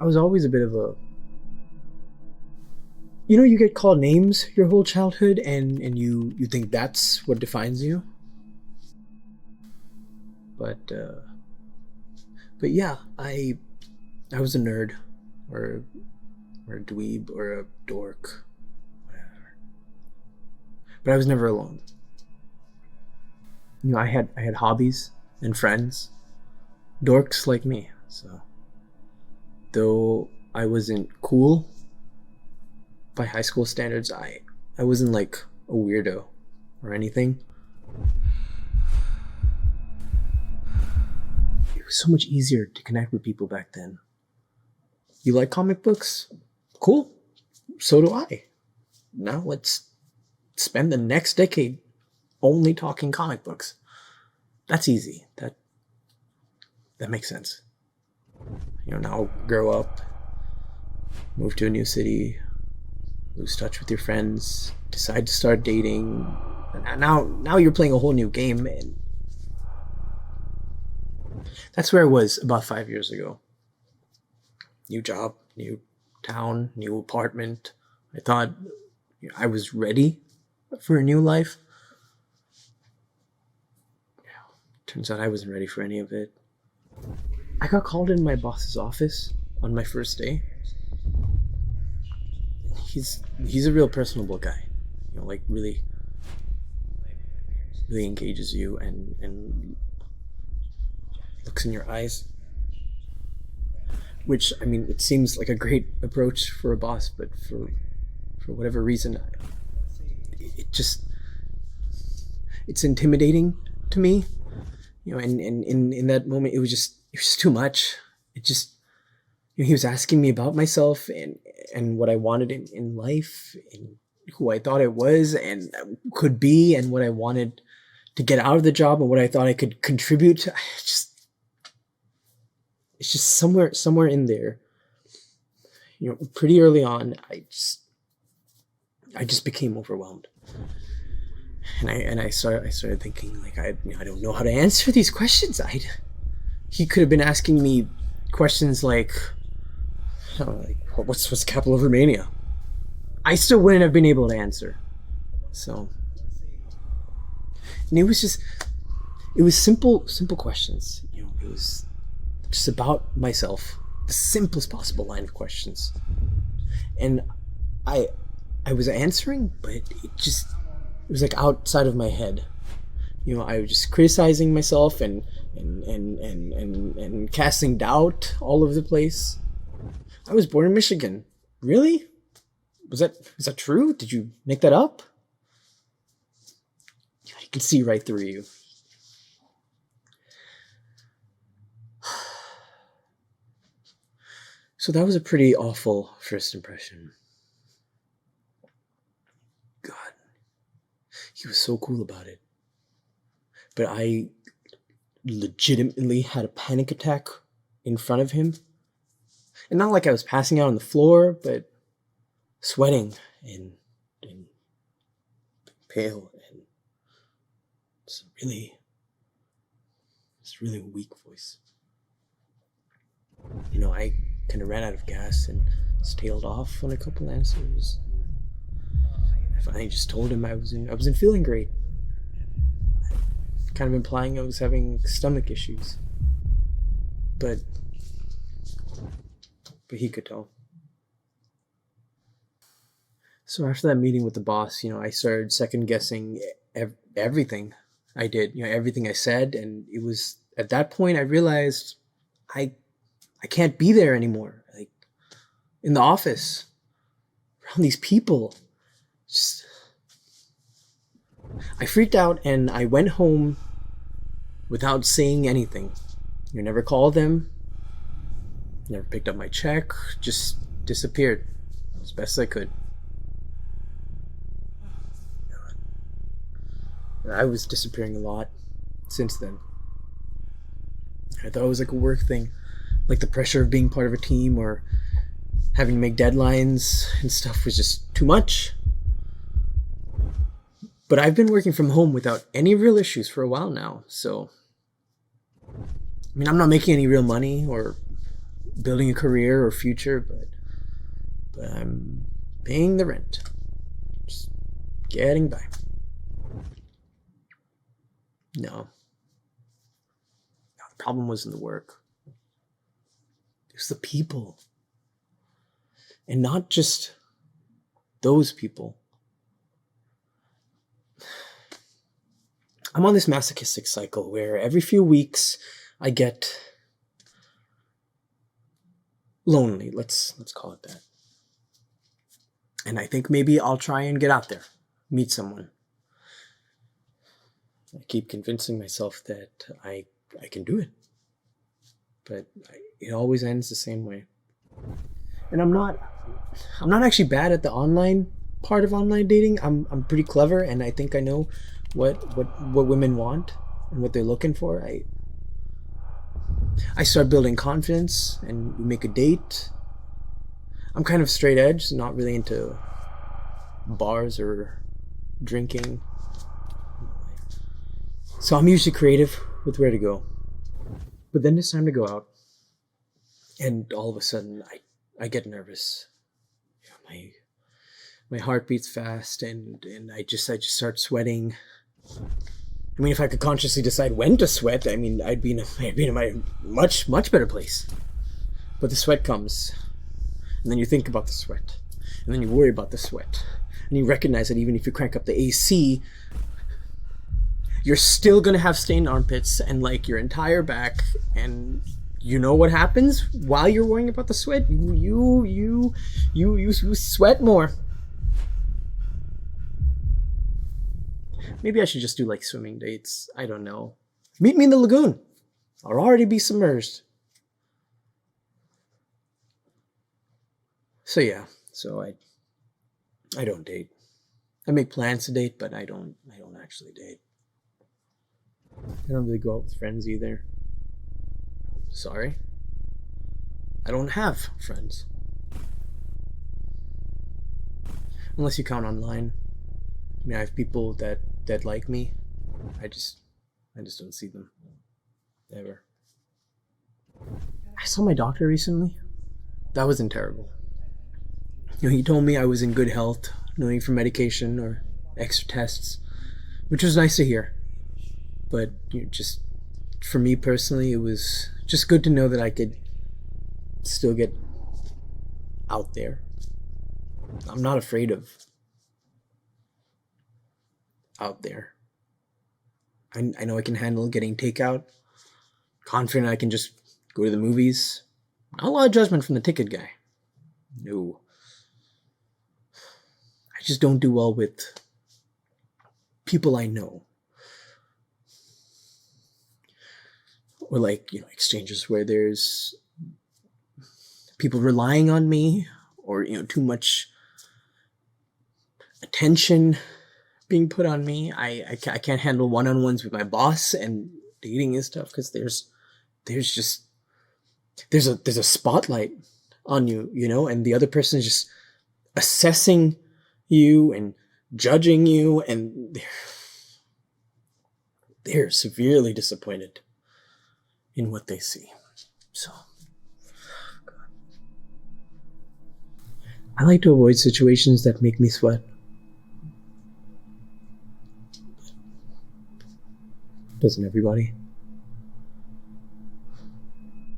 I was always a bit of a, you get called names your whole childhood, and you think that's what defines you. But yeah, I was a nerd, or a dweeb, or a dork, whatever. But I was never alone. I had hobbies and friends, dorks like me. So though I wasn't cool by high school standards, I wasn't like a weirdo or anything. It was so much easier to connect with people back then. You like comic books? Cool. So do I. Now let's spend the next decade only talking comic books. That's easy. That makes sense. Now grow up, move to a new city, lose touch with your friends, decide to start dating. And now you're playing a whole new game, and that's where I was about 5 years ago. New job, new town, new apartment. I thought I was ready for a new life. Turns out I wasn't ready for any of it. I got called in my boss's office on my first day. He's a real personable guy. Like really engages you and looks in your eyes. Which, I mean, it seems like a great approach for a boss, but for whatever reason, it's intimidating to me. And in that moment, it was just too much. It just, he was asking me about myself and what I wanted in life, and who I thought I was and could be, and what I wanted to get out of the job, and what I thought I could contribute to. It's just somewhere in there, pretty early on, I just became overwhelmed. And I started thinking, like, I don't know how to answer these questions. He could have been asking me questions like, what's the capital of Romania? I still wouldn't have been able to answer. So, and it was simple questions. It was just about myself, the simplest possible line of questions. And I was answering, but it was like outside of my head. I was just criticizing myself and casting doubt all over the place. I was born in Michigan. Really? Was that true? Did you make that up? I can see right through you. So that was a pretty awful first impression. God, he was so cool about it. But I legitimately had a panic attack in front of him. And not like I was passing out on the floor, but sweating and pale and it's really weak voice. I kind of ran out of gas and tailed off on a couple answers. I finally just told him I wasn't feeling great. Kind of implying I was having stomach issues. But he could tell. So after that meeting with the boss, I started second guessing everything I did, everything I said. And it was at that point I realized I can't be there anymore. Like in the office, around these people. I freaked out and I went home without saying anything. Never called them. Never picked up my check. Just disappeared as best I could. I was disappearing a lot since then. I thought it was like a work thing. Like the pressure of being part of a team or having to make deadlines and stuff was just too much. But I've been working from home without any real issues for a while now. So, I'm not making any real money or building a career or future, but I'm paying the rent. Just getting by. No. The problem wasn't the work. It was the people. And not just those people. I'm on this masochistic cycle where every few weeks I get lonely. Let's call it that. And I think maybe I'll try and get out there, meet someone. I keep convincing myself that I can do it. But it always ends the same way. And I'm not actually bad at the online part of online dating. I'm pretty clever, and I think I know what women want and what they're looking for. I start building confidence, and we make a date. I'm kind of straight edge, not really into bars or drinking. So I'm usually creative with where to go. But then it's time to go out, and all of a sudden I get nervous. My heart beats fast, and I just start sweating. I mean, if I could consciously decide when to sweat, I mean, I'd be in a much better place. But the sweat comes, and then you think about the sweat, and then you worry about the sweat, and you recognize that even if you crank up the AC, you're still gonna have stained armpits and like your entire back. And you know what happens while you're worrying about the sweat? You sweat more. Maybe I should just do like swimming dates. I don't know. Meet me in the lagoon. I'll already be submerged. So yeah, I don't date. I make plans to date, but I don't actually date. I don't really go out with friends either. Sorry. I don't have friends. Unless you count online. I mean, I have people that like me. I just don't see them. Ever. I saw my doctor recently. That wasn't terrible. He told me I was in good health, no need for medication or extra tests, which was nice to hear. But just for me personally, it was just good to know that I could still get out there. I'm not afraid of out there. I know I can handle getting takeout. Confident I can just go to the movies. Not a lot of judgment from the ticket guy. No. I just don't do well with people I know. Or like, exchanges where there's people relying on me, or, too much attention being put on me. I can't handle one-on-ones with my boss, and dating is tough because there's a spotlight on you, and the other person is just assessing you and judging you, and they're severely disappointed in what they see. So, God. I like to avoid situations that make me sweat. Doesn't everybody?